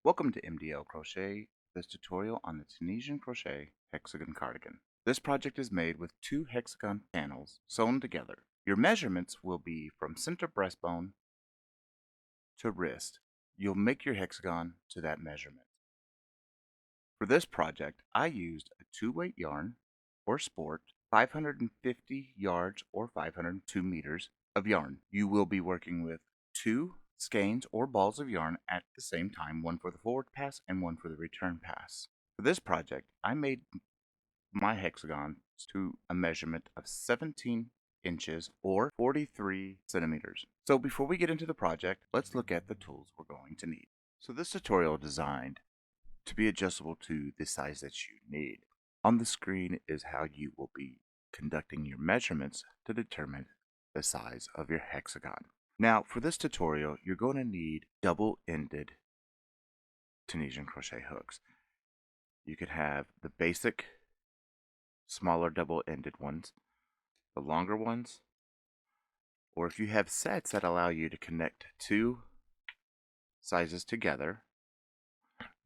Welcome to MDL Crochet, this tutorial on the Tunisian Crochet Hexagon Cardigan. This project is made with 2 hexagon panels sewn together. Your measurements will be from center breastbone to wrist. You'll make your hexagon to that measurement. For this project, I used a 2-weight yarn or sport, 550 yards or 502 meters of yarn. You will be working with 2 skeins or balls of yarn at the same time, one for the forward pass and one for the return pass. For this project, I made my hexagon to a measurement of 17 inches or 43 centimeters. So before we get into the project, let's look at the tools we're going to need. So this tutorial is designed to be adjustable to the size that you need. On the screen is how you will be conducting your measurements to determine the size of your hexagon. Now, for this tutorial, you're going to need double-ended Tunisian crochet hooks. You could have the basic, smaller double-ended ones, the longer ones, or if you have sets that allow you to connect 2 sizes together.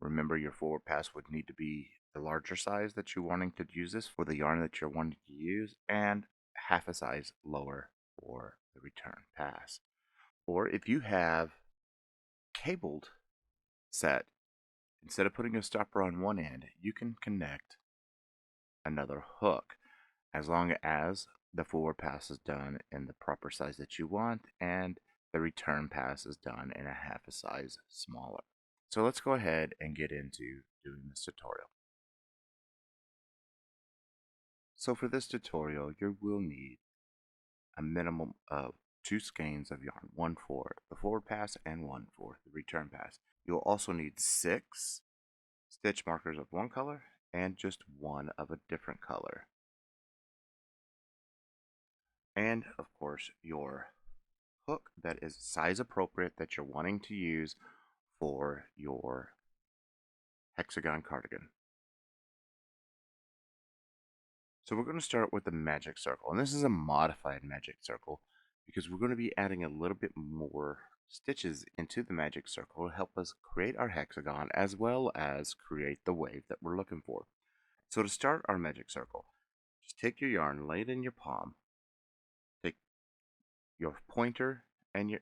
Remember, your forward pass would need to be the larger size that you're wanting to use this for the yarn that you're wanting to use, and half a size lower for the return pass. Or if you have cabled set, instead of putting a stopper on one end, you can connect another hook as long as the forward pass is done in the proper size that you want and the return pass is done in a half a size smaller. So let's go ahead and get into doing this tutorial. So for this tutorial, you will need a minimum of 2 skeins of yarn, one for the forward pass and one for the return pass. You'll also need 6 stitch markers of one color and just one of a different color. And of course, your hook that is size appropriate that you're wanting to use for your hexagon cardigan. So we're going to start with the magic circle, and this is a modified magic circle because we're going to be adding a little bit more stitches into the magic circle to help us create our hexagon as well as create the wave that we're looking for. So to start our magic circle, just take your yarn, lay it in your palm, take your pointer and your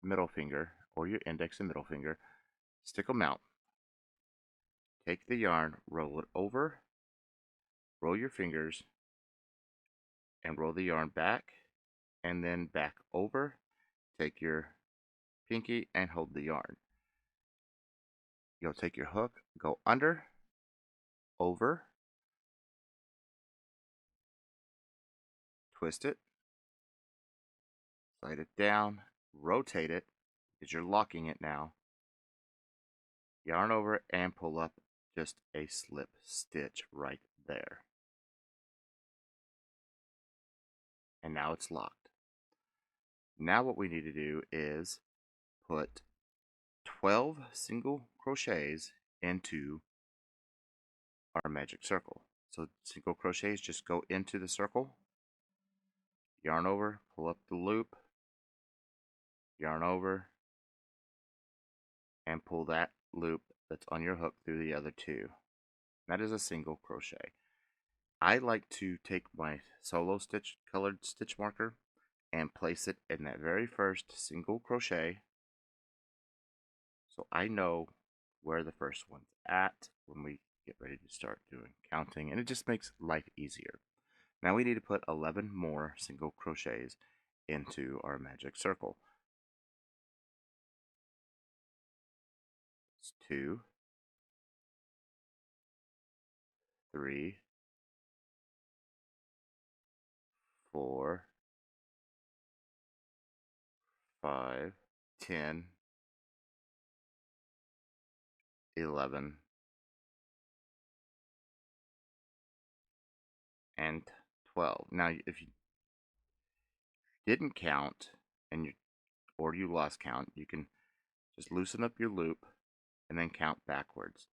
middle finger, or your index and middle finger, stick them out. Take the yarn, roll it over, roll your fingers, and roll the yarn back, and then back over. Take your pinky and hold the yarn. You'll take your hook, go under, over, twist it, slide it down, rotate it, because you're locking it now, yarn over it, and pull up just a slip stitch right there. And now it's locked. Now what we need to do is put 12 single crochets into our magic circle. So single crochets just go into the circle, yarn over, pull up the loop, yarn over, and pull that loop that's on your hook through the other 2. That is a single crochet. I like to take my solo stitch colored stitch marker and place it in that very first single crochet so I know where the first one's at when we get ready to start doing counting, and it just makes life easier. Now we need to put 11 more single crochets into our magic circle. It's 2, 3, 4, 5, 10, 11, and 12. Now if you didn't count or you lost count, you can just loosen up your loop and then count backwards.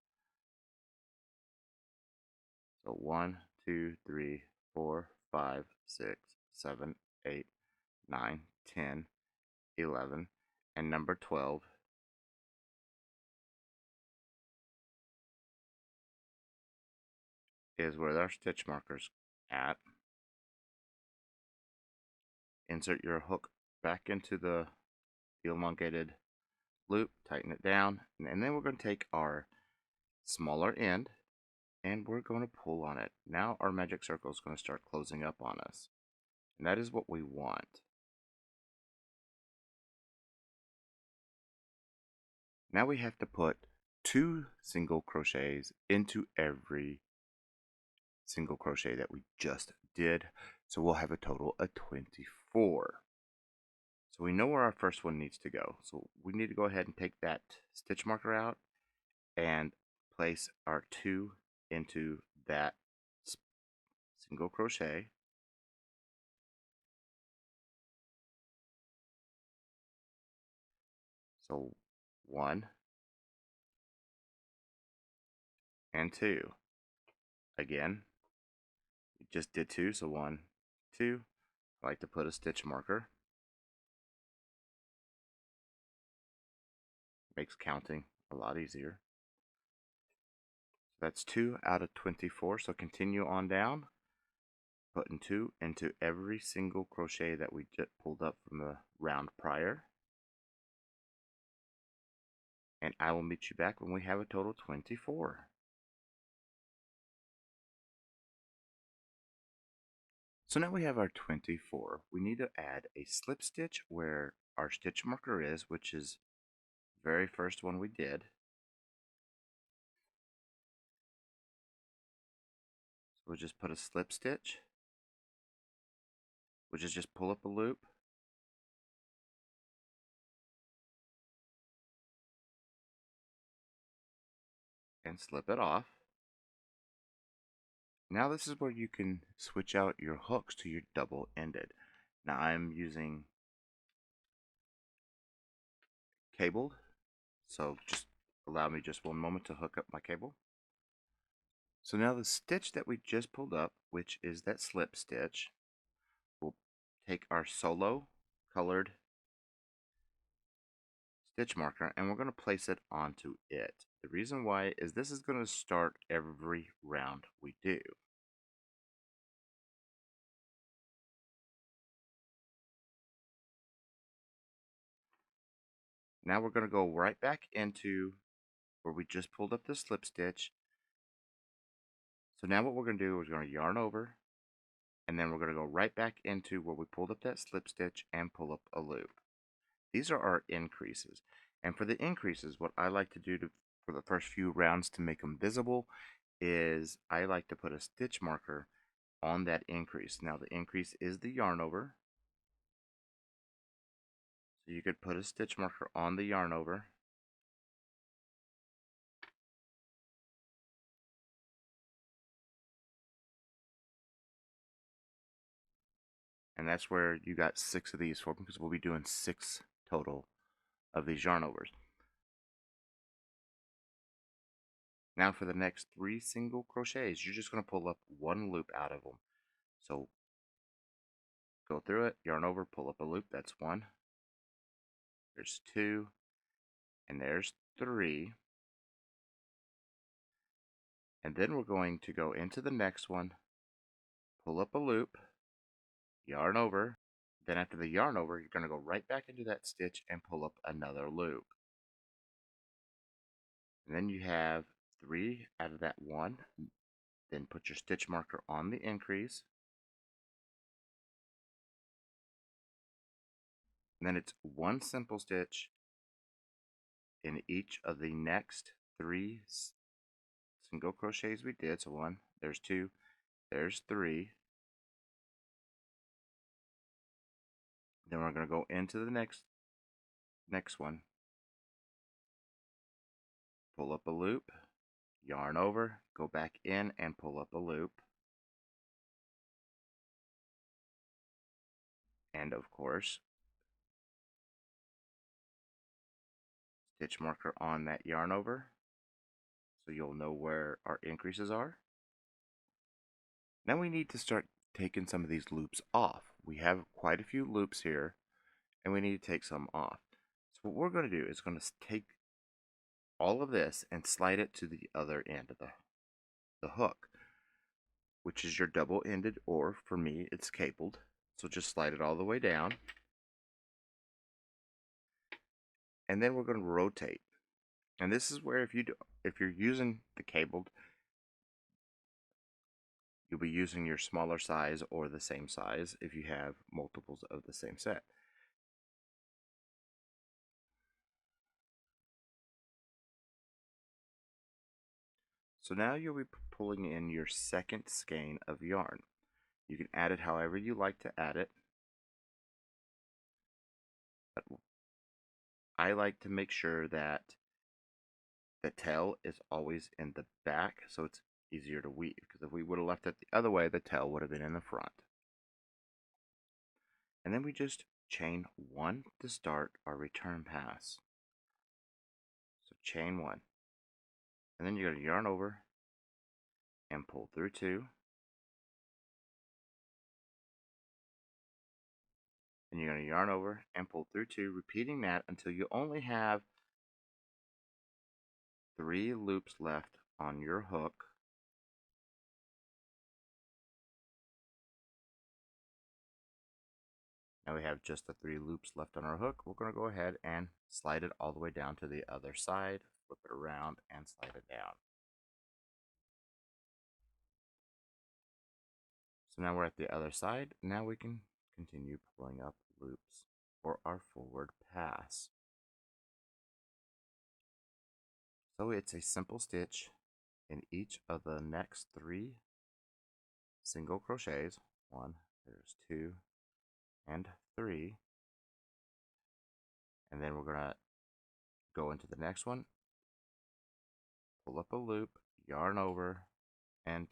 So 1, 2, 3, 4, 5, 6, 7, 8, 9, 10, 11, and number 12 is where our stitch marker's at. Insert your hook back into the elongated loop, tighten it down, and then we're going to take our smaller end and we're going to pull on it. Now our magic circle is going to start closing up on us, and that is what we want. Now we have to put 2 single crochets into every single crochet that we just did, so we'll have a total of 24. So we know where our first one needs to go, so we need to go ahead and take that stitch marker out and place our 2 into that single crochet. So 1 and 2. Again, we just did 2, so 1, 2. I like to put a stitch marker. Makes counting a lot easier. That's 2 out of 24, so continue on down, putting 2 into every single crochet that we just pulled up from the round prior. And I will meet you back when we have a total of 24. So now we have our 24. We need to add a slip stitch where our stitch marker is, which is the very first one we did. So we'll just put a slip stitch, which is just pull up a loop, and slip it off. Now this is where you can switch out your hooks to your double-ended. Now I'm using cabled, so just allow me just one moment to hook up my cable. So now the stitch that we just pulled up, which is that slip stitch, we'll take our solo colored stitch marker and we're going to place it onto it. The reason why is this is going to start every round we do. Now we're going to go right back into where we just pulled up the slip stitch. So now what we're going to do is we're going to yarn over, and then we're going to go right back into where we pulled up that slip stitch and pull up a loop. These are our increases. And for the increases, what I like to do for the first few rounds to make them visible is I like to put a stitch marker on that increase. Now the increase is the yarn over. So you could put a stitch marker on the yarn over. And that's where you got 6 of these for, because we'll be doing 6 total of these yarn overs. Now for the next 3 single crochets, you're just going to pull up 1 loop out of them. So go through it, yarn over, pull up a loop. That's 1. There's 2, and there's 3. And then we're going to go into the next one, pull up a loop, yarn over. Then after the yarn over, you're going to go right back into that stitch and pull up another loop. And then you have 3 out of that 1. Then put your stitch marker on the increase. And then it's 1 simple stitch in each of the next 3 single crochets we did. So 1, there's 2, there's 3. Then we're going to go into the next one, pull up a loop, yarn over, go back in and pull up a loop. And of course, stitch marker on that yarn over, so you'll know where our increases are. Now we need to start taking some of these loops off. We have quite a few loops here, and we need to take some off. So what we're going to do is going to take all of this and slide it to the other end of the hook. which is your double-ended, or for me it's cabled. So just slide it all the way down, and then we're going to rotate. And this is where if you're using the cabled, you'll be using your smaller size or the same size if you have multiples of the same set. So now you'll be pulling in your second skein of yarn. You can add it however you like to add it. But I like to make sure that the tail is always in the back so it's easier to weave, because if we would have left it the other way, the tail would have been in the front. And then we just chain 1 to start our return pass. So chain 1. And then you're going to yarn over and pull through 2. And you're going to yarn over and pull through 2, repeating that until you only have 3 loops left on your hook. Now we have just the 3 loops left on our hook. We're going to go ahead and slide it all the way down to the other side, flip it around, and slide it down. So now we're at the other side. Now we can continue pulling up loops for our forward pass. So it's a simple stitch in each of the next 3 single crochets. 1, there's 2, and 3. And then we're going to go into the next one, pull up a loop, yarn over, and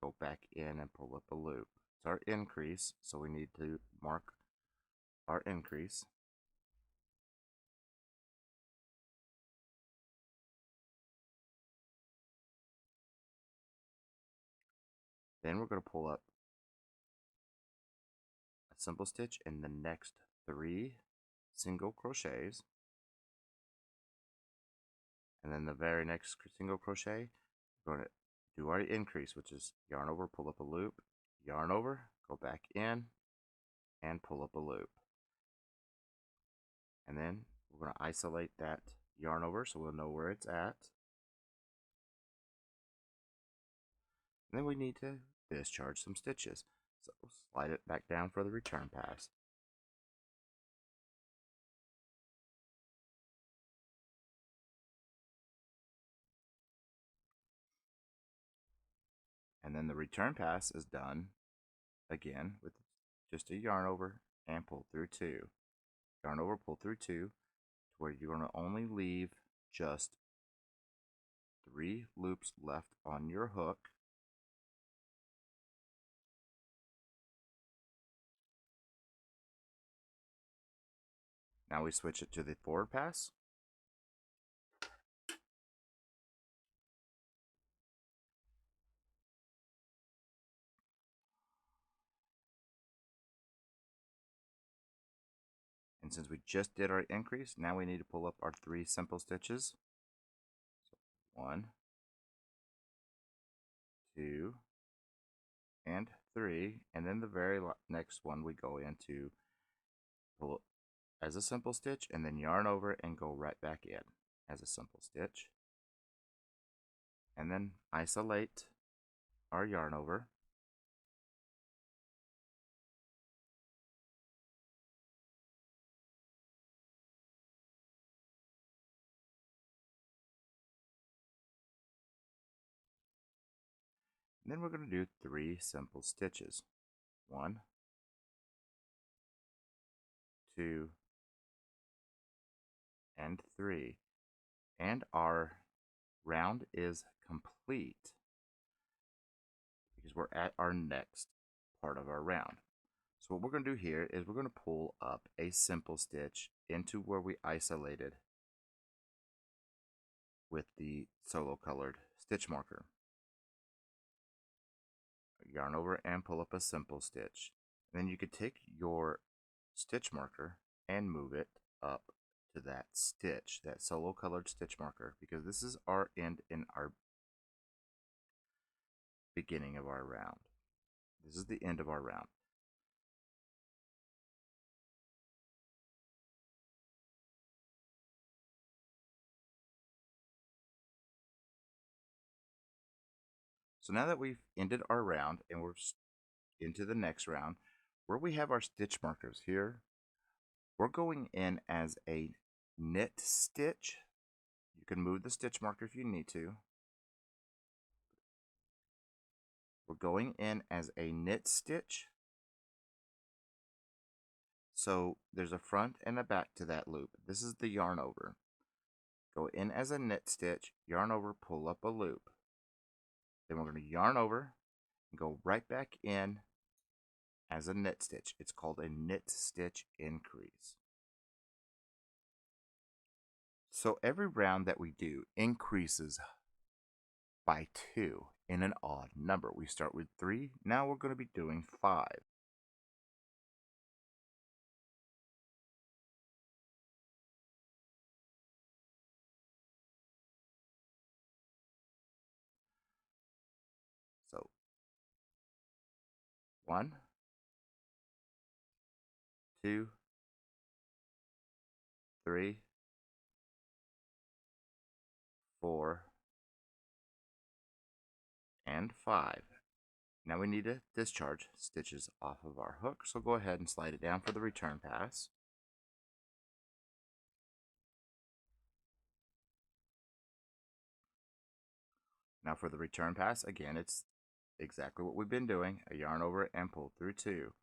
go back in and pull up a loop. It's our increase, so we need to mark our increase. Then we're going to pull up a simple stitch in the next 3 single crochets. And then the very next single crochet, we're going to do our increase, which is yarn over, pull up a loop, yarn over, go back in, and pull up a loop. And then we're going to isolate that yarn over so we'll know where it's at. And then we need to discharge some stitches. So slide it back down for the return pass. And then the return pass is done again with just a yarn over and pull through 2. Yarn over, pull through 2, to where you're going to only leave just 3 loops left on your hook. Now we switch it to the forward pass. And since we just did our increase, now we need to pull up our 3 simple stitches. So 1, 2, and 3. And then the very next one we go into pull as a simple stitch and then yarn over and go right back in as a simple stitch. And then isolate our yarn over. And then we're going to do 3 simple stitches. 1, 2, and 3. And our round is complete because we're at our next part of our round. So what we're going to do here is we're going to pull up a simple stitch into where we isolated with the solo colored stitch marker. Yarn over and pull up a simple stitch. And then you could take your stitch marker and move it up to that stitch, that solo colored stitch marker, because this is our end in our beginning of our round. This is the end of our round. So now that we've ended our round and we're into the next round, where we have our stitch markers here, we're going in as a knit stitch. You can move the stitch marker if you need to. We're going in as a knit stitch. So there's a front and a back to that loop. This is the yarn over. Go in as a knit stitch, yarn over, pull up a loop. Then we're going to yarn over and go right back in as a knit stitch. It's called a knit stitch increase. So every round that we do increases by 2 in an odd number. We start with 3, now we're going to be doing 5. So 1, 2, 3, 4, and 5. Now we need to discharge stitches off of our hook, so go ahead and slide it down for the return pass. Now for the return pass, again, it's exactly what we've been doing, a yarn over it and pull through 2.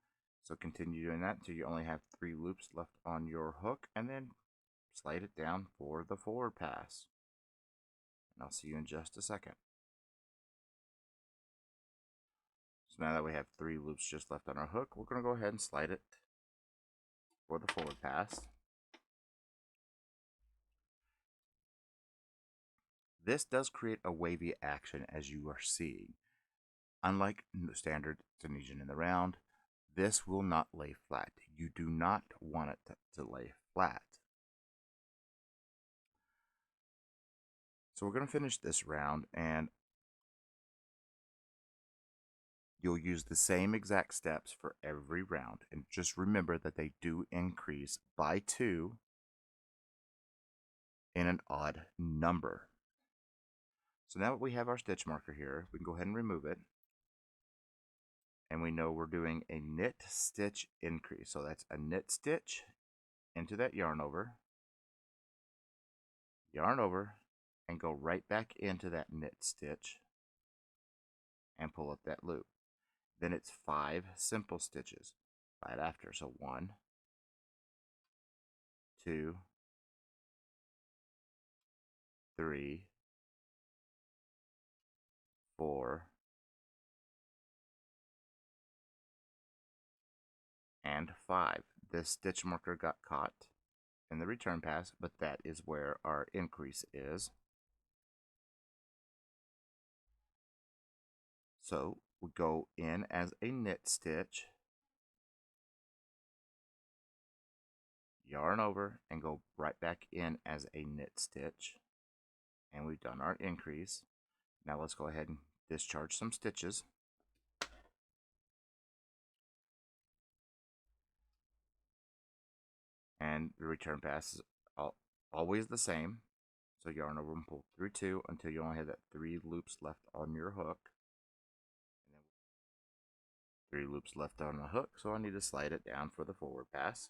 So continue doing that until you only have 3 loops left on your hook, and then slide it down for the forward pass. And I'll see you in just a second. So now that we have 3 loops just left on our hook, we're going to go ahead and slide it for the forward pass. This does create a wavy action, as you are seeing. Unlike standard Tunisian in the round, this will not lay flat. You do not want it to lay flat. So we're going to finish this round, and you'll use the same exact steps for every round. And just remember that they do increase by 2 in an odd number. So now that we have our stitch marker here, we can go ahead and remove it. And we know we're doing a knit stitch increase. So that's a knit stitch into that yarn over, and go right back into that knit stitch and pull up that loop. Then it's 5 simple stitches right after. So 1, 2, 3, 4, and 5. This stitch marker got caught in the return pass, but that is where our increase is. So we go in as a knit stitch, yarn over, and go right back in as a knit stitch. And we've done our increase. Now let's go ahead and discharge some stitches. And the return pass is always the same. So yarn over and pull through 2 until you only have that 3 loops left on your hook. And then 3 loops left on the hook, so I need to slide it down for the forward pass.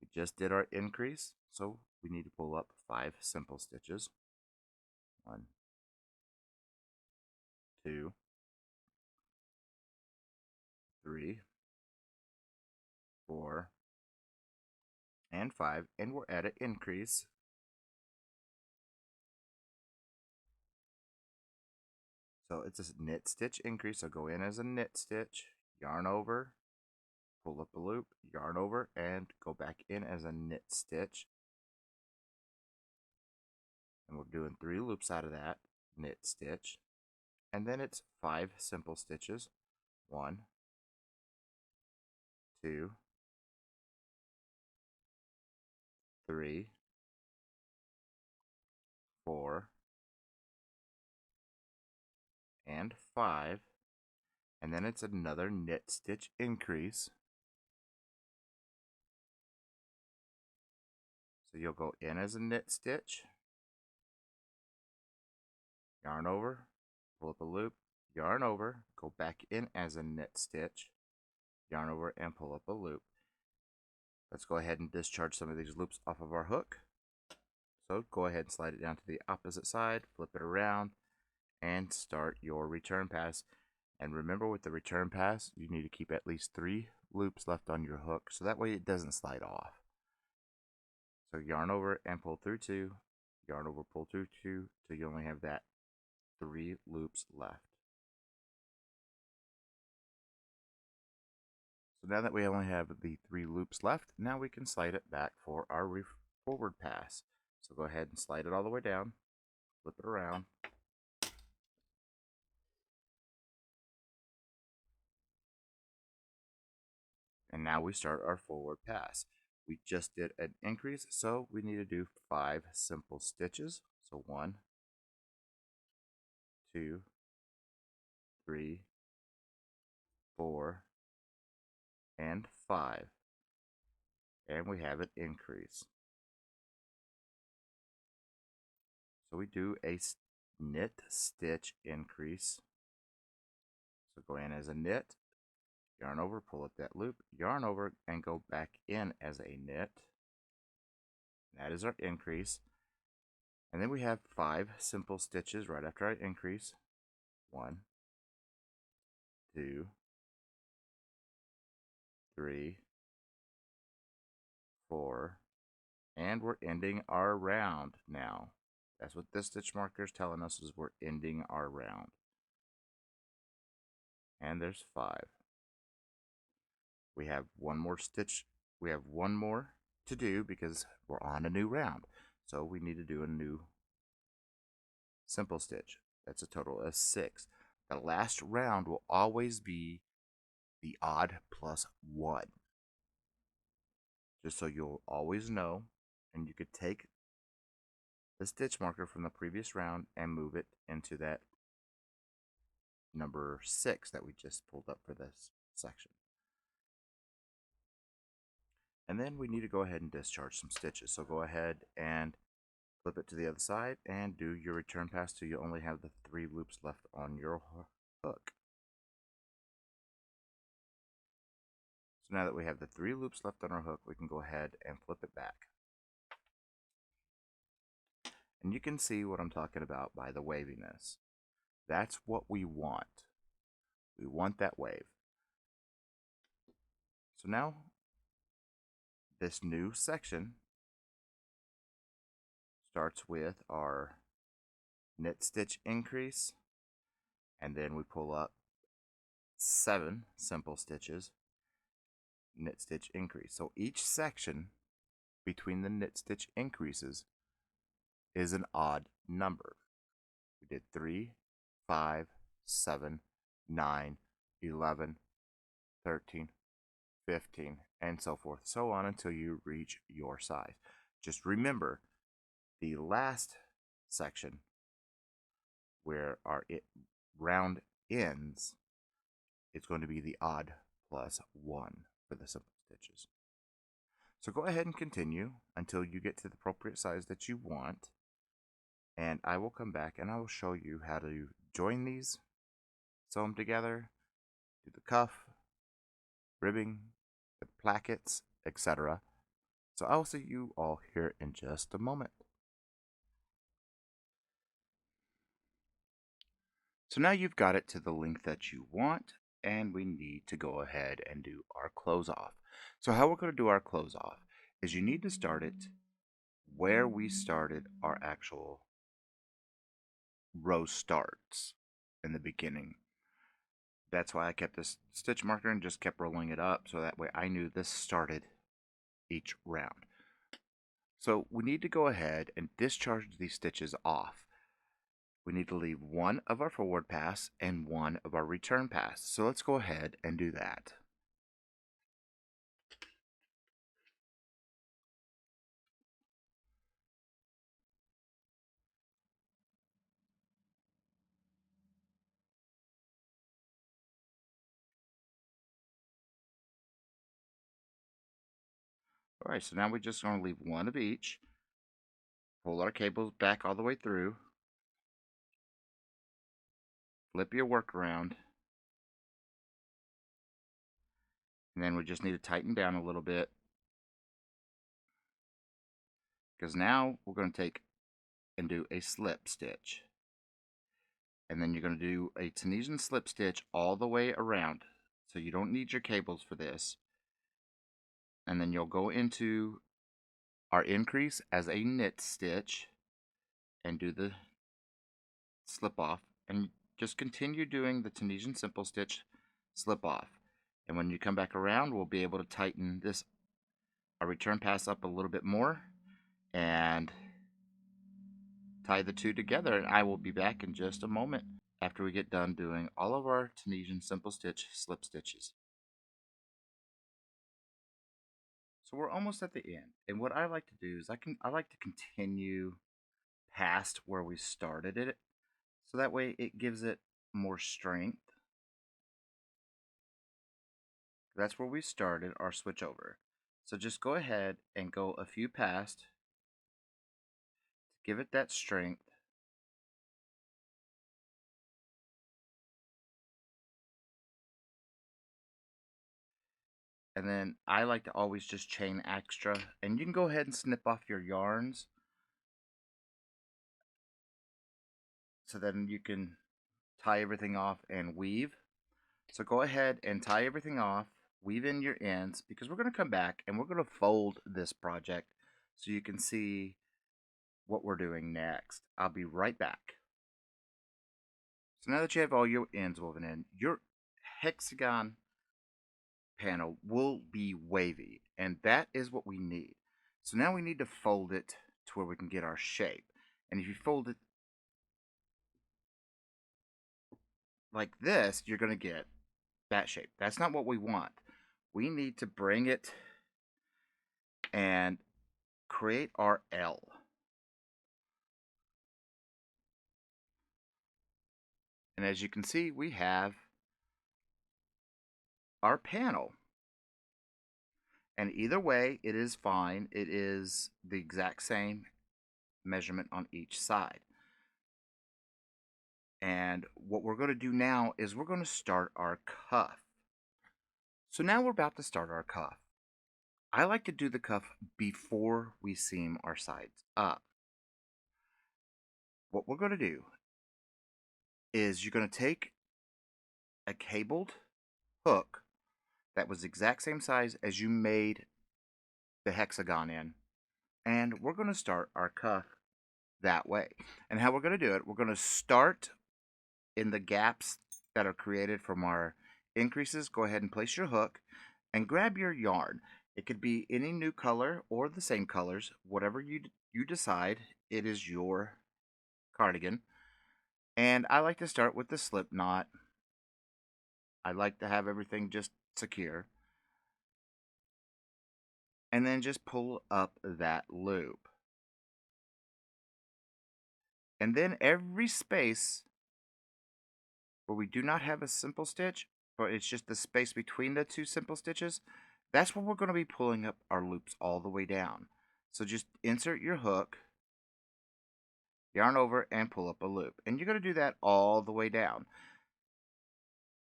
We just did our increase, so we need to pull up 5 simple stitches. 1, 2, 3, 4, and 5, and we're at an increase. So it's a knit stitch increase, so go in as a knit stitch, yarn over, pull up a loop, yarn over, and go back in as a knit stitch. And we're doing 3 loops out of that knit stitch. And then it's 5 simple stitches. 1, 2, 3, 4, and 5, and then it's another knit stitch increase. So you'll go in as a knit stitch, yarn over, pull up a loop, yarn over, go back in as a knit stitch, yarn over, and pull up a loop. Let's go ahead and discharge some of these loops off of our hook. So go ahead and slide it down to the opposite side, flip it around, and start your return pass. And remember, with the return pass, you need to keep at least 3 loops left on your hook, so that way it doesn't slide off. So yarn over and pull through 2, yarn over, pull through 2, till you only have that 3 loops left. So now that we only have the 3 loops left, now we can slide it back for our forward pass. So go ahead and slide it all the way down, flip it around, and now we start our forward pass. We just did an increase, so we need to do 5 simple stitches. So 1, 2, 3, 4, and 5. And we have an increase. So we do a knit stitch increase. So go in as a knit, yarn over, pull up that loop, yarn over, and go back in as a knit. That is our increase. And then we have 5 simple stitches right after our increase. 1, 2, 3, 4, and we're ending our round now. That's what this stitch marker is telling us, is we're ending our round. And there's 5. We have one more stitch. We have one more to do because we're on a new round. So we need to do a new simple stitch. That's a total of 6. The last round will always be the odd plus 1. Just so you'll always know, and you could take the stitch marker from the previous round and move it into that number 6 that we just pulled up for this section. And then we need to go ahead and discharge some stitches. So go ahead and flip it to the other side and do your return pass till you only have the 3 loops left on your hook. So now that we have the 3 loops left on our hook, we can go ahead and flip it back. And you can see what I'm talking about by the waviness. That's what we want. We want that wave. So now, this new section starts with our knit stitch increase, and then we pull up 7 simple stitches, knit stitch increase. So each section between the knit stitch increases is an odd number. We did 3, 5, 7, 9, 11, 13, 15, and so forth, so on until you reach your size. Just remember, the last section where our round ends, it's going to be the odd plus 1 for the simple stitches. So go ahead and continue until you get to the appropriate size that you want, and I will come back and I will show you how to join these, sew them together, do the cuff, ribbing, the plackets, etc. So I will see you all here in just a moment. So now you've got it to the length that you want, and we need to go ahead and do our close off. So how we're going to do our close off is you need to start it where we started our actual row starts in the beginning. That's why I kept this stitch marker and just kept rolling it up, so that way I knew this started each round. So we need to go ahead and discharge these stitches off. We need to leave one of our forward pass and one of our return pass. So let's go ahead and do that. Alright, so now we're just going to leave one of each. Pull our cables back all the way through. Flip your work around. And then we just need to tighten down a little bit. Because now we're going to take and do a slip stitch. And then you're going to do a Tunisian slip stitch all the way around. So you don't need your cables for this. And then you'll go into our increase as a knit stitch and do the slip off, and just continue doing the Tunisian simple stitch slip off. And when you come back around, we'll be able to tighten this our return pass up a little bit more and tie the two together. And I will be back in just a moment after we get done doing all of our Tunisian simple stitch slip stitches. So we're almost at the end, and what I like to do is I like to continue past where we started it, so that way it gives it more strength. That's where we started our switch over. So just go ahead and go a few past to give it that strength. And then I like to always just chain extra, and you can go ahead and snip off your yarns so then you can tie everything off and weave. So go ahead and tie everything off, weave in your ends, because we're going to come back and we're going to fold this project so you can see what we're doing next. I'll be right back. So now that you have all your ends woven in, your hexagon panel will be wavy, and that is what we need. So now we need to fold it to where we can get our shape. And if you fold it like this, you're going to get that shape. That's not what we want. We need to bring it and create our L. And as you can see, we have our panel. And either way, it is fine. It is the exact same measurement on each side. And what we're going to do now is we're going to start our cuff. So now we're about to start our cuff. I like to do the cuff before we seam our sides up. What we're going to do is you're going to take a cabled hook that was the exact same size as you made the hexagon in, and we're going to start our cuff that way. And how we're going to do it, we're going to start in the gaps that are created from our increases. Go ahead and place your hook and grab your yarn. It could be any new color or the same colors, whatever you decide. It is your cardigan. And I like to start with the slip knot. I like to have everything just secure. And then just pull up that loop. And then every space where we do not have a simple stitch, but it's just the space between the two simple stitches, that's where we're going to be pulling up our loops all the way down. So just insert your hook, yarn over, and pull up a loop. And you're going to do that all the way down.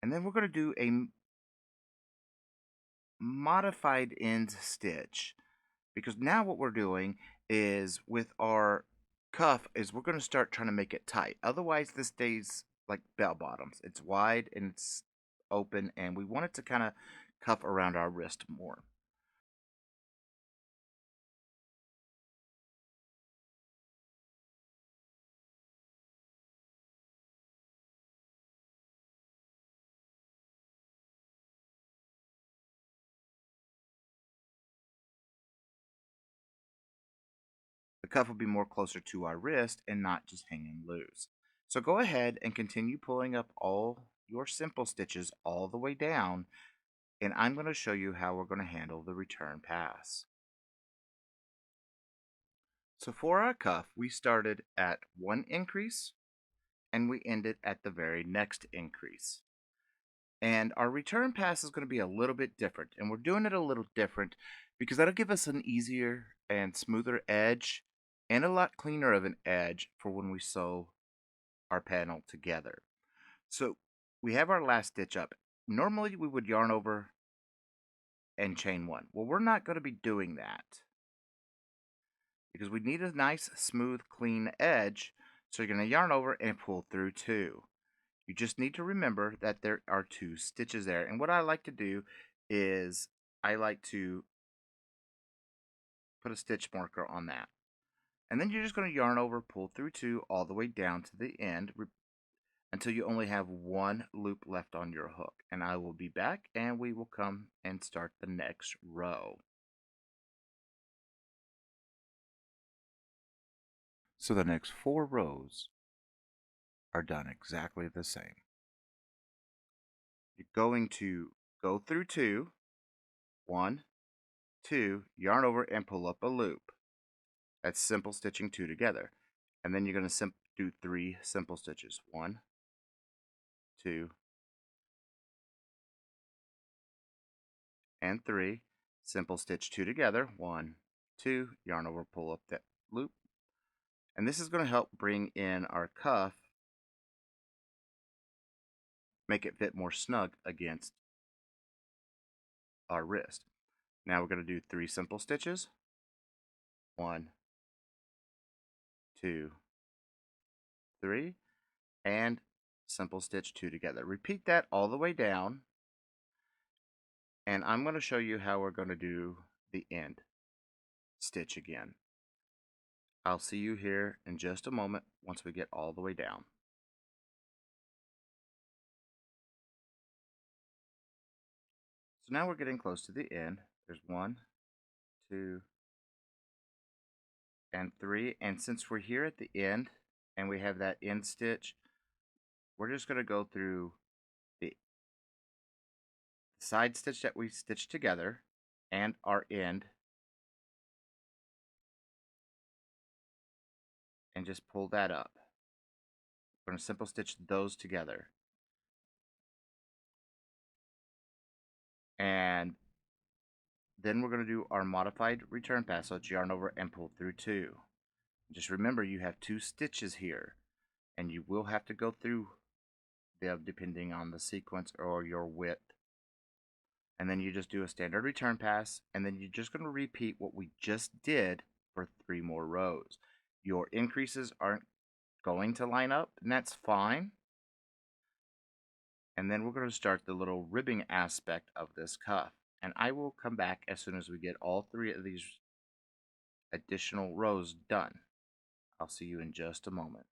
And then we're going to do a modified end stitch, because now what we're doing is with our cuff is we're going to start trying to make it tight. Otherwise this stays like bell bottoms. It's wide and it's open, and we want it to kind of cuff around our wrist more. The cuff will be more closer to our wrist and not just hanging loose. So go ahead and continue pulling up all your simple stitches all the way down, and I'm going to show you how we're going to handle the return pass. So for our cuff, we started at one increase and we ended at the very next increase. And our return pass is going to be a little bit different. And we're doing it a little different because that'll give us an easier and smoother edge and a lot cleaner of an edge for when we sew our panel together. So we have our last stitch up. Normally we would yarn over and chain one. Well, we're not going to be doing that because we need a nice, smooth, clean edge. So you're going to yarn over and pull through two. You just need to remember that there are two stitches there. And what I like to do is I like to put a stitch marker on that. And then you're just going to yarn over, pull through two all the way down to the end until you only have one loop left on your hook. And I will be back and we will come and start the next row. So the next 4 rows are done exactly the same. You're going to go through 2, 1, 2, yarn over and pull up a loop. That's simple stitching 2 together. And then you're going to do 3 simple stitches. 1, 2, and 3. Simple stitch 2 together. 1, 2, yarn over, pull up that loop. And this is going to help bring in our cuff, make it fit more snug against our wrist. Now we're going to do 3 simple stitches. 1, 2, 3, and simple stitch 2 together. Repeat that all the way down, and I'm going to show you how we're going to do the end stitch again. I'll see you here in just a moment once we get all the way down. So now we're getting close to the end. There's 1, 2, and 3, and since we're here at the end and we have that end stitch, we're just going to go through the side stitch that we stitched together and our end and just pull that up. We're going to simple stitch those together. And then we're going to do our modified return pass. So it's yarn over and pull through 2. Just remember you have 2 stitches here and you will have to go through them depending on the sequence or your width. And then you just do a standard return pass, and then you're just going to repeat what we just did for 3 more rows. Your increases aren't going to line up, and that's fine. And then we're going to start the little ribbing aspect of this cuff. And I will come back as soon as we get all 3 of these additional rows done. I'll see you in just a moment.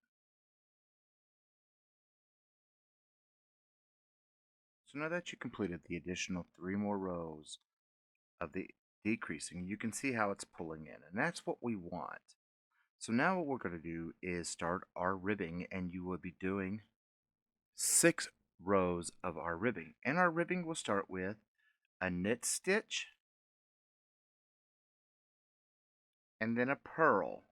So now that you completed the additional 3 more rows of the decreasing, you can see how it's pulling in, and that's what we want. So now what we're going to do is start our ribbing, and you will be doing 6 rows of our ribbing. And our ribbing will start with a knit stitch and then a purl.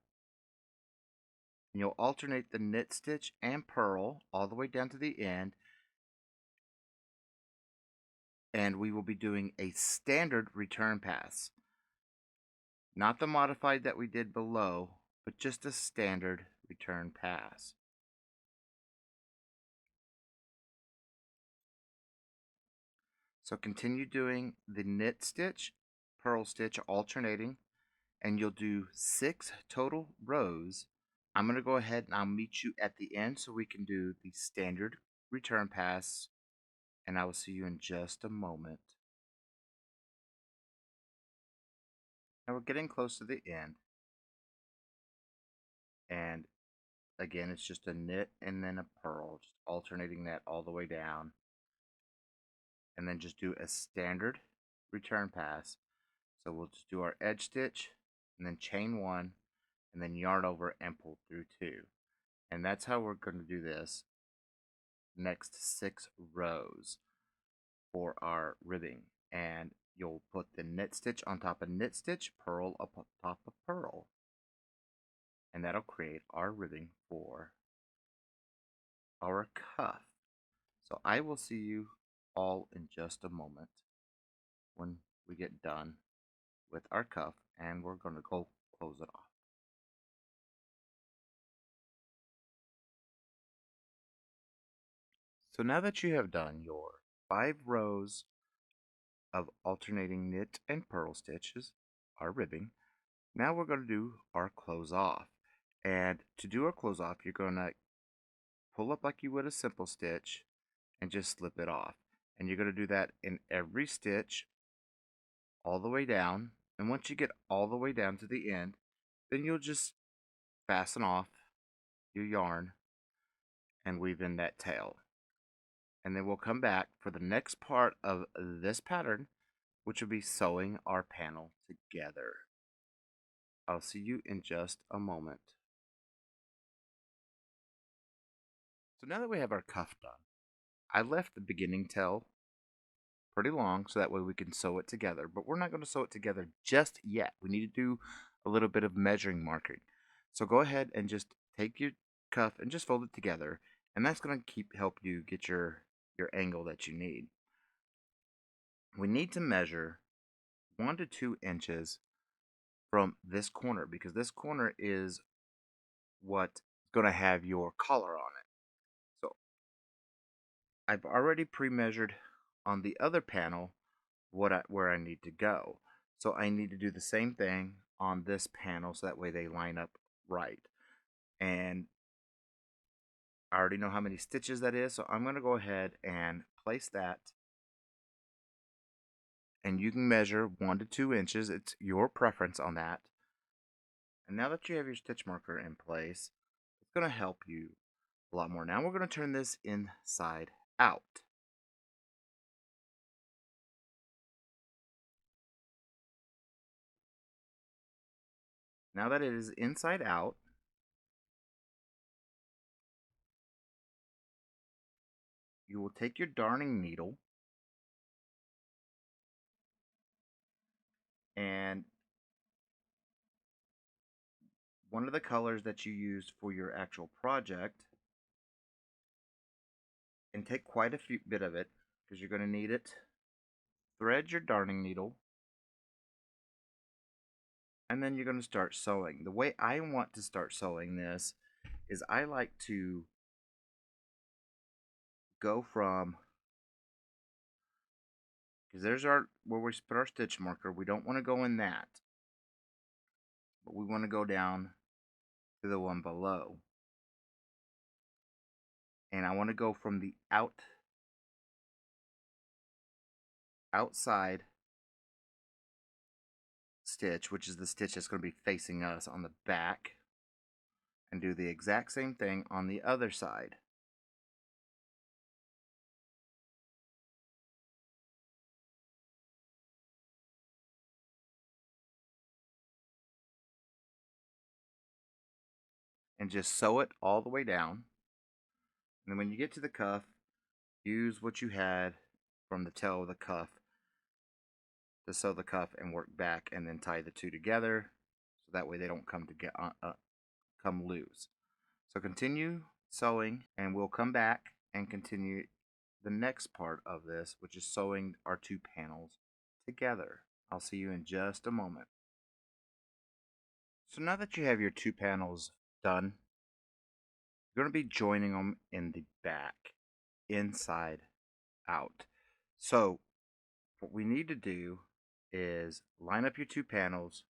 And you'll alternate the knit stitch and purl all the way down to the end. And we will be doing a standard return pass. Not the modified that we did below, but just a standard return pass. So continue doing the knit stitch, purl stitch alternating, and you'll do 6 total rows. I'm going to go ahead and I'll meet you at the end so we can do the standard return pass, and I will see you in just a moment. Now we're getting close to the end, and again it's just a knit and then a purl, just alternating that all the way down, and then just do a standard return pass. So we'll just do our edge stitch and then chain 1 and then yarn over and pull through 2. And that's how we're going to do this next 6 rows for our ribbing. And you'll put the knit stitch on top of knit stitch, purl up on top of purl. And that'll create our ribbing for our cuff. So I will see you all in just a moment when we get done with our cuff, and we're going to go close it off. So now that you have done your 5 rows of alternating knit and purl stitches, our ribbing, now we're going to do our close off. And to do our close off, you're going to pull up like you would a simple stitch and just slip it off. And you're going to do that in every stitch all the way down. And once you get all the way down to the end, then you'll just fasten off your yarn and weave in that tail. And then we'll come back for the next part of this pattern, which will be sewing our panel together. I'll see you in just a moment. So now that we have our cuff done, I left the beginning tail pretty long so that way we can sew it together, but we're not going to sew it together just yet. We need to do a little bit of measuring marking. So go ahead and just take your cuff and just fold it together, and that's going to help you get your angle that you need. We need to measure 1 to 2 inches from this corner, because this corner is what's going to have your collar on it. So I've already pre-measured on the other panel where I need to go. So I need to do the same thing on this panel so that way they line up right. And I already know how many stitches that is, so I'm going to go ahead and place that. And you can measure 1 to 2 inches. It's your preference on that. And now that you have your stitch marker in place, it's going to help you a lot more. Now we're going to turn this inside out. Now that it is inside out, you will take your darning needle and one of the colors that you used for your actual project, and take quite a bit of it because you're going to need it. Thread your darning needle, and then you're going to start sewing. The way I want to start sewing this is I like to go from, because there's where we put our stitch marker. We don't want to go in that, but we want to go down to the one below. And I want to go from the outside stitch, which is the stitch that's going to be facing us on the back, and do the exact same thing on the other side. And just sew it all the way down. And then when you get to the cuff, use what you had from the tail of the cuff to sew the cuff and work back, and then tie the two together so that way they don't come loose. So continue sewing, and we'll come back and continue the next part of this, which is sewing our 2 panels together. I'll see you in just a moment. So now that you have your 2 panels done, you're going to be joining them in the back, inside out. So what we need to do is line up your 2 panels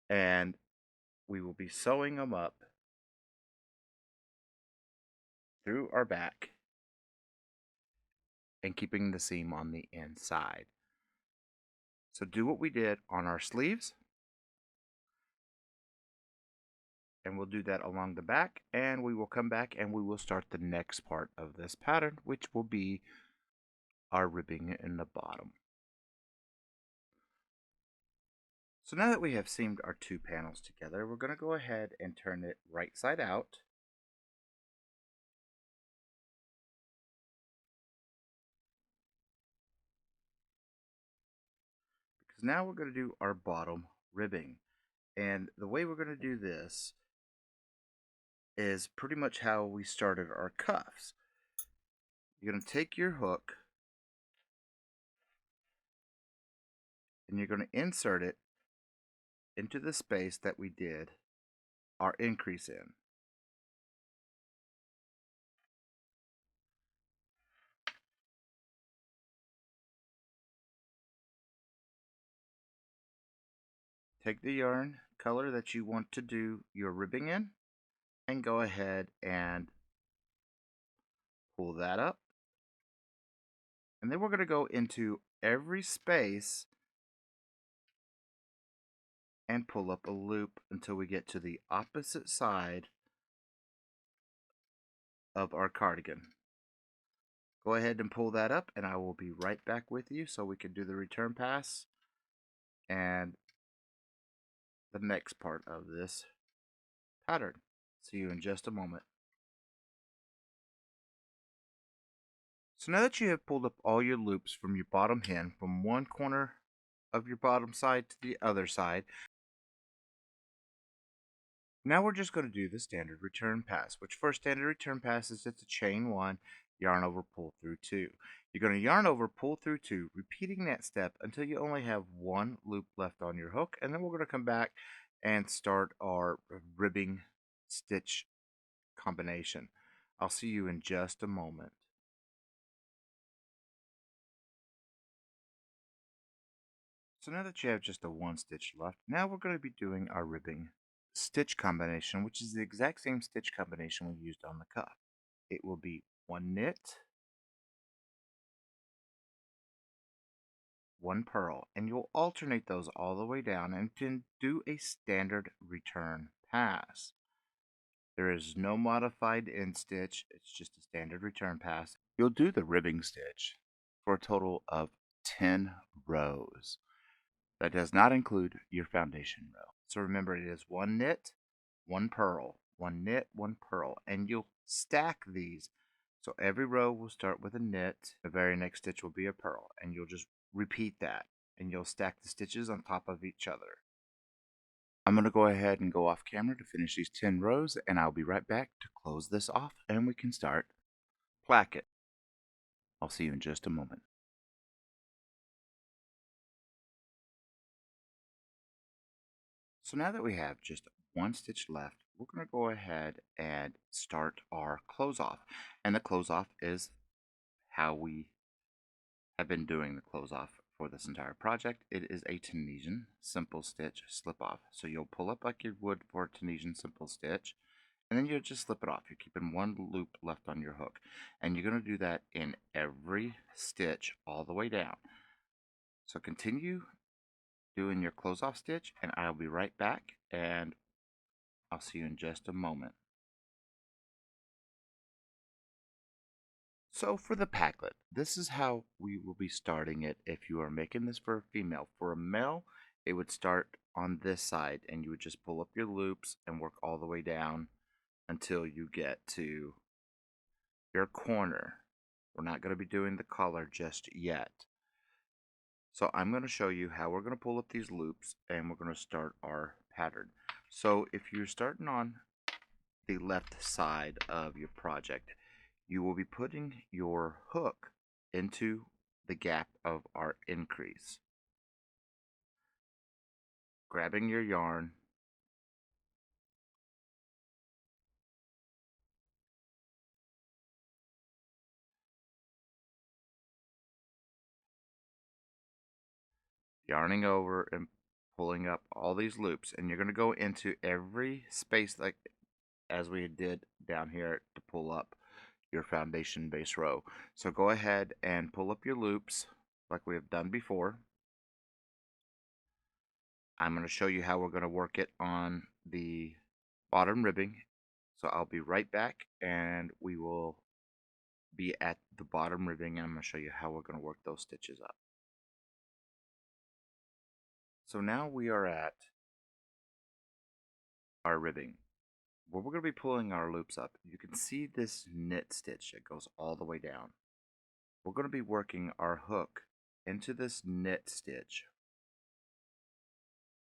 and we will be sewing them up through our back and keeping the seam on the inside. So do what we did on our sleeves, and we'll do that along the back, and we will come back and we will start the next part of this pattern, which will be our ribbing in the bottom. So now that we have seamed our 2 panels together, we're going to go ahead and turn it right side out. Because now we're going to do our bottom ribbing. And the way we're going to do this is pretty much how we started our cuffs. You're going to take your hook and you're going to insert it into the space that we did our increase in. Take the yarn color that you want to do your ribbing in and go ahead and pull that up. And then we're going to go into every space and pull up a loop until we get to the opposite side of our cardigan. Go ahead and pull that up and I will be right back with you so we can do the return pass and the next part of this pattern. See you in just a moment. So now that you have pulled up all your loops from your bottom hem from one corner of your bottom side to the other side, now we're just going to do the standard return pass, which for standard return pass is just a chain 1, yarn over, pull through 2. You're going to yarn over, pull through 2, repeating that step until you only have one loop left on your hook, and then we're going to come back and start our ribbing stitch combination. I'll see you in just a moment. So now that you have just a one stitch left, now we're going to be doing our ribbing stitch combination, which is the exact same stitch combination we used on the cuff. It will be one knit, one purl, and you'll alternate those all the way down and then do a standard return pass. There is no modified end stitch, it's just a standard return pass. You'll do the ribbing stitch for a total of 10 rows. That does not include your foundation row. So remember, it is one knit, one purl, one knit, one purl, and you'll stack these. So every row will start with a knit, the very next stitch will be a purl, and you'll just repeat that, and you'll stack the stitches on top of each other. I'm going to go ahead and go off camera to finish these 10 rows, and I'll be right back to close this off, and we can start placket. I'll see you in just a moment. So now that we have just one stitch left, we're going to go ahead and start our close off. And the close off is how we have been doing the close off for this entire project. It is a Tunisian Simple Stitch slip off. So you'll pull up like you would for a Tunisian Simple Stitch, and then you'll just slip it off. You're keeping one loop left on your hook. And you're going to do that in every stitch all the way down. So continue doing your close off stitch, and I'll be right back, and I'll see you in just a moment. So for the packlet, this is how we will be starting it if you are making this for a female. For a male, it would start on this side and you would just pull up your loops and work all the way down until you get to your corner. We're not going to be doing the collar just yet. So I'm going to show you how we're going to pull up these loops and we're going to start our pattern. So if you're starting on the left side of your project, you will be putting your hook into the gap of our increase. Grabbing your yarn, yarning over and pulling up all these loops, and you're going to go into every space like as we did down here to pull up your foundation base row. So go ahead and pull up your loops like we have done before. I'm going to show you how we're going to work it on the bottom ribbing. So I'll be right back and we will be at the bottom ribbing and I'm going to show you how we're going to work those stitches up. So now we are at our ribbing where we're going to be pulling our loops up. You can see this knit stitch that goes all the way down. We're going to be working our hook into this knit stitch,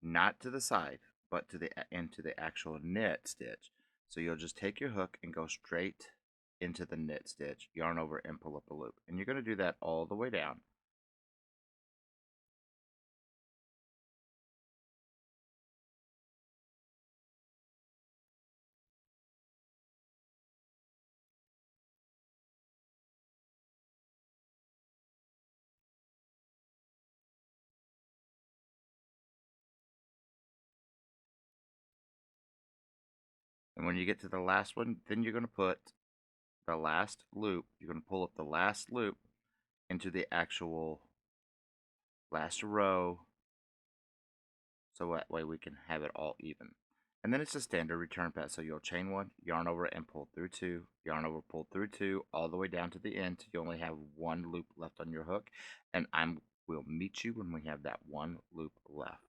not to the side, but to the into the actual knit stitch. So you'll just take your hook and go straight into the knit stitch, yarn over and pull up a loop. And you're going to do that all the way down. And when you get to the last one, then you're going to put the last loop, you're going to pull up the last loop into the actual last row, so that way we can have it all even. And then it's a standard return pass, so you'll chain one, yarn over and pull through two, yarn over, pull through two, all the way down to the end. You only have one loop left on your hook, and we'll meet you when we have that one loop left.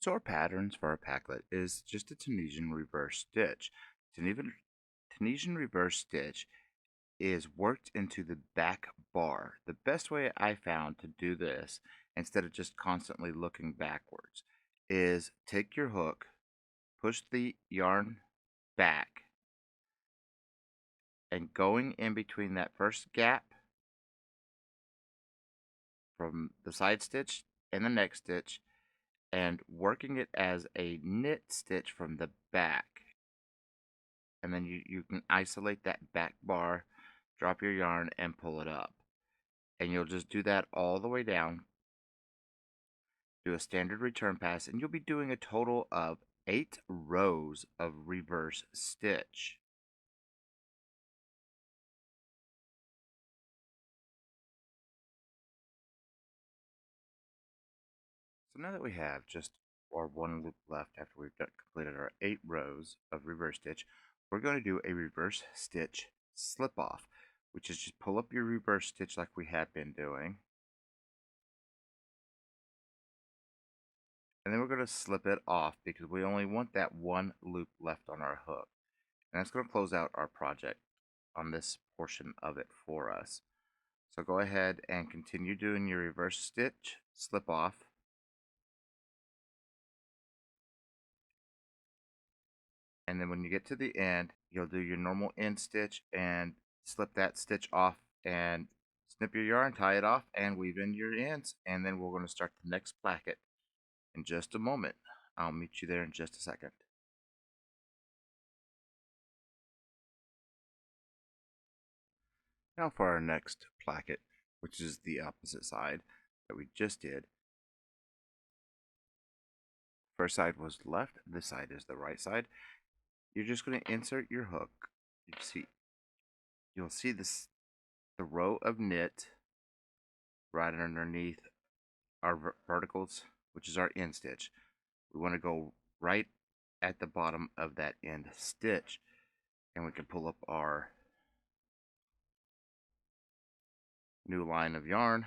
So our patterns for our packlet is just a Tunisian reverse stitch. Tunisian reverse stitch is worked into the back bar. The best way I found to do this, instead of just constantly looking backwards, is take your hook, push the yarn back, and going in between that first gap from the side stitch and the next stitch, and working it as a knit stitch from the back. And then you can isolate that back bar, drop your yarn, and pull it up. And you'll just do that all the way down. Do a standard return pass, and you'll be doing a total of 8 rows of reverse stitch. So now that we have just our one loop left after we've completed our 8 rows of reverse stitch, we're going to do a reverse stitch slip off, which is just pull up your reverse stitch like we have been doing. And then we're going to slip it off because we only want that one loop left on our hook. And that's going to close out our project on this portion of it for us. So go ahead and continue doing your reverse stitch, slip off. And then when you get to the end, you'll do your normal end stitch and slip that stitch off and snip your yarn, tie it off, and weave in your ends. And then we're going to start the next placket in just a moment. I'll meet you there in just a second. Now for our next placket, which is the opposite side that we just did. First side was left, this side is the right side. You're just going to insert your hook. You'll see this, the row of knit right underneath our verticals, which is our end stitch. We want to go right at the bottom of that end stitch, and we can pull up our new line of yarn.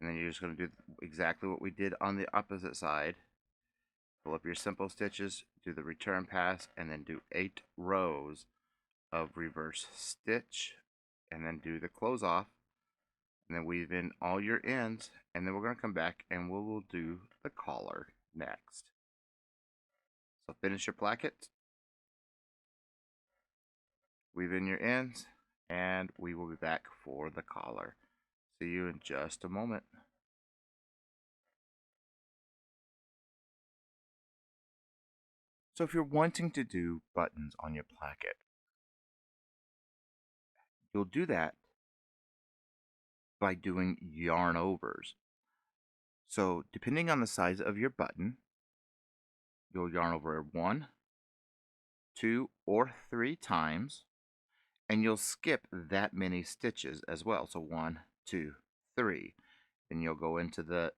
And then you're just going to do exactly what we did on the opposite side. Pull up your simple stitches, do the return pass, and then do 8 rows of reverse stitch, and then do the close off, and then weave in all your ends, and then we're going to come back and we will do the collar next. So finish your placket, weave in your ends, and we will be back for the collar. See you in just a moment. So if you're wanting to do buttons on your placket, you'll do that by doing yarn overs. So depending on the size of your button, you'll yarn over 1, 2, or 3 times, and you'll skip that many stitches as well. So 1, 2, 3. Then you'll go into the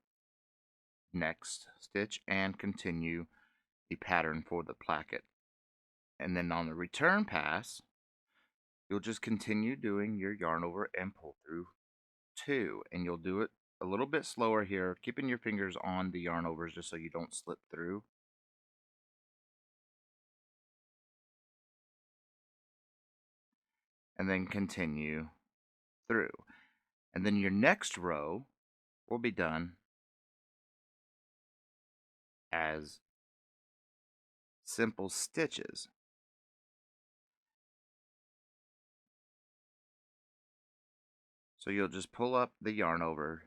next stitch and continue the pattern for the placket. And then on the return pass, you'll just continue doing your yarn over and pull through 2, and you'll do it a little bit slower here, keeping your fingers on the yarn overs just so you don't slip through. and then continue through. And then your next row will be done as simple stitches. So you'll just pull up the yarn over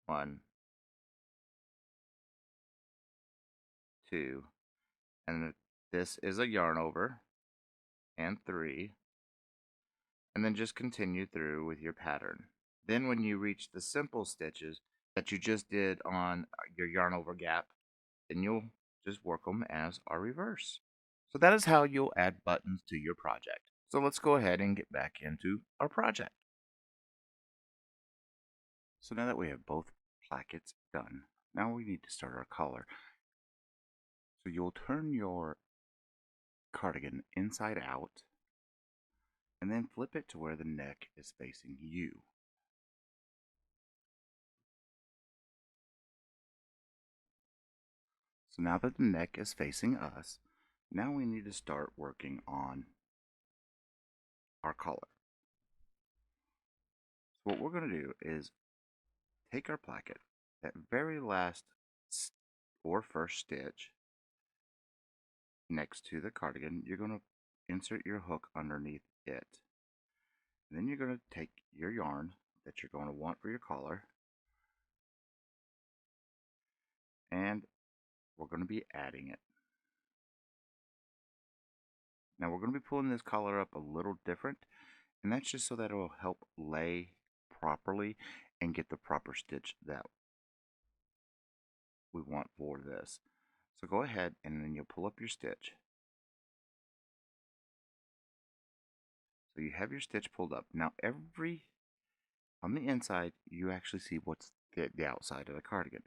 1, 2, and this is a yarn over, and 3, and then just continue through with your pattern. Then when you reach the simple stitches that you just did on your yarn over gap, then you'll just work them as a reverse. So that is how you'll add buttons to your project. So let's go ahead and get back into our project. So now that we have both plackets done, now we need to start our collar. So you'll turn your cardigan inside out and then flip it to where the neck is facing you. So now that the neck is facing us, now we need to start working on our collar. So what we're going to do is take our placket, that very last or first stitch next to the cardigan, you're going to insert your hook underneath it. And then you're going to take your yarn that you're going to want for your collar, and we're going to be adding it. Now we're going to be pulling this collar up a little different, and that's just so that it will help lay properly and get the proper stitch that we want for this. So go ahead and then you'll pull up your stitch. So you have your stitch pulled up. Now on the inside, you actually see what's the outside of the cardigan.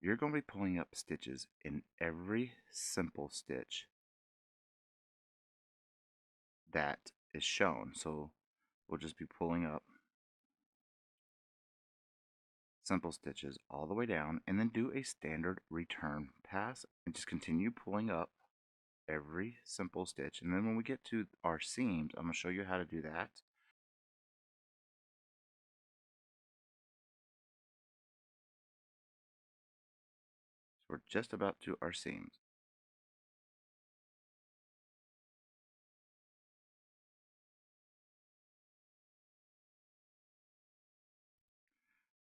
You're going to be pulling up stitches in every simple stitch that is shown. So we'll just be pulling up simple stitches all the way down, and then do a standard return pass and just continue pulling up every simple stitch. And then when we get to our seams, I'm going to show you how to do that. So we're just about to our seams.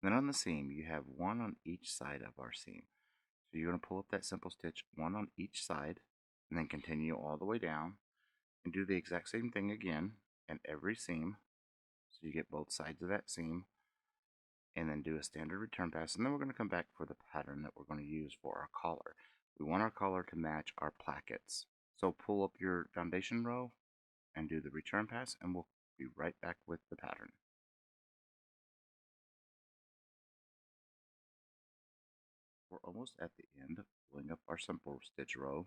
Then on the seam, you have one on each side of our seam. So you're going to pull up that simple stitch, one on each side, and then continue all the way down and do the exact same thing again in every seam. So you get both sides of that seam, and then do a standard return pass. And then we're going to come back for the pattern that we're going to use for our collar. We want our collar to match our plackets. So pull up your foundation row and do the return pass, and we'll be right back with the pattern. We're almost at the end of pulling up our simple stitch row,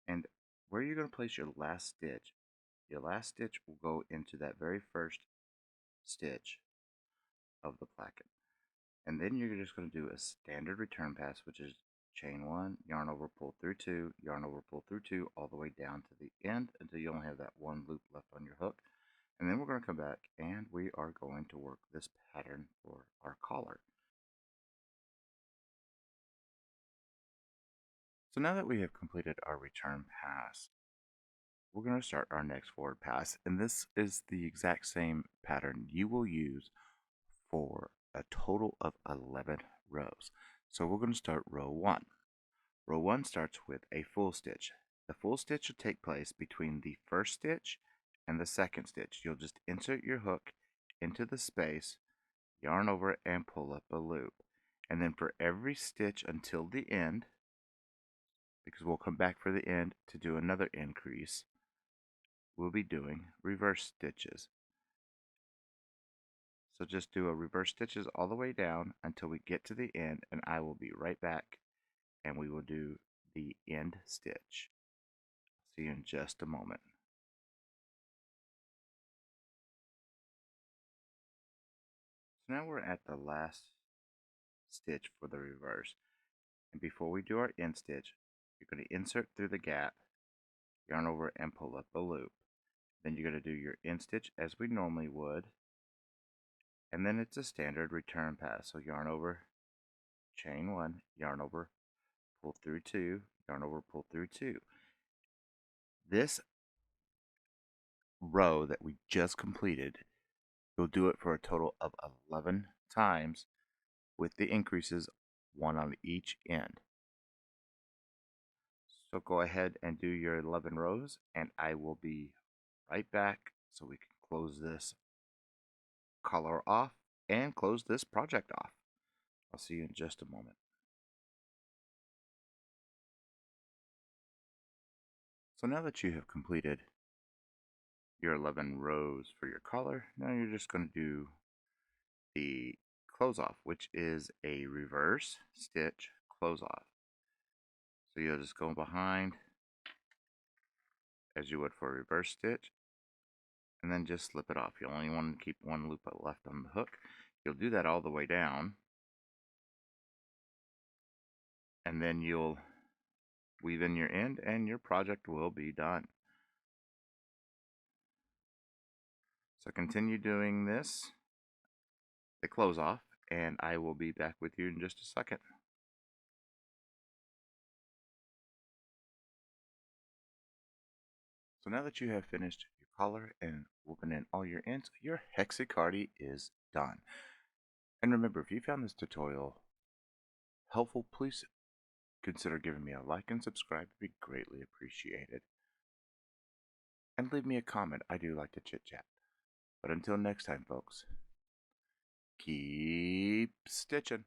and where you're going to place your last stitch will go into that very first stitch of the placket. And then you're just going to do a standard return pass, which is chain 1, yarn over, pull through 2, yarn over, pull through 2, all the way down to the end until you only have that one loop left on your hook. And then we're going to come back and we are going to work this pattern for our collar. So now that we have completed our return pass, we're going to start our next forward pass, and this is the exact same pattern you will use for a total of 11 rows. So we're going to start row 1. Row 1 starts with a full stitch. The full stitch will take place between the first stitch and the second stitch. You'll just insert your hook into the space, yarn over it, and pull up a loop. And then for every stitch until the end, because we'll come back for the end to do another increase, we'll be doing reverse stitches. So just do a reverse stitches all the way down until we get to the end, and I will be right back and we will do the end stitch. See you in just a moment. So now we're at the last stitch for the reverse, and before we do our end stitch, you're going to insert through the gap, yarn over and pull up a loop. Then you're going to do your end stitch as we normally would. And then it's a standard return pass. So yarn over, chain 1, yarn over, pull through 2, yarn over, pull through 2. This row that we just completed, you'll do it for a total of 11 times with the increases, 1 on each end. So go ahead and do your 11 rows, and I will be right back so we can close this collar off and close this project off. I'll see you in just a moment. So now that you have completed your 11 rows for your collar, now you're just going to do the close off, which is a reverse stitch close off. So you'll just go behind as you would for a reverse stitch, and then just slip it off. You only want to keep one loop left on the hook. You'll do that all the way down, and then you'll weave in your end and your project will be done. So continue doing this, the close off, and I will be back with you in just a second. So now that you have finished your collar and woven in all your ends, your Hexacardi is done. And remember, if you found this tutorial helpful, please consider giving me a like and subscribe. It'd be greatly appreciated. And leave me a comment. I do like to chit chat. But until next time, folks, keep stitching.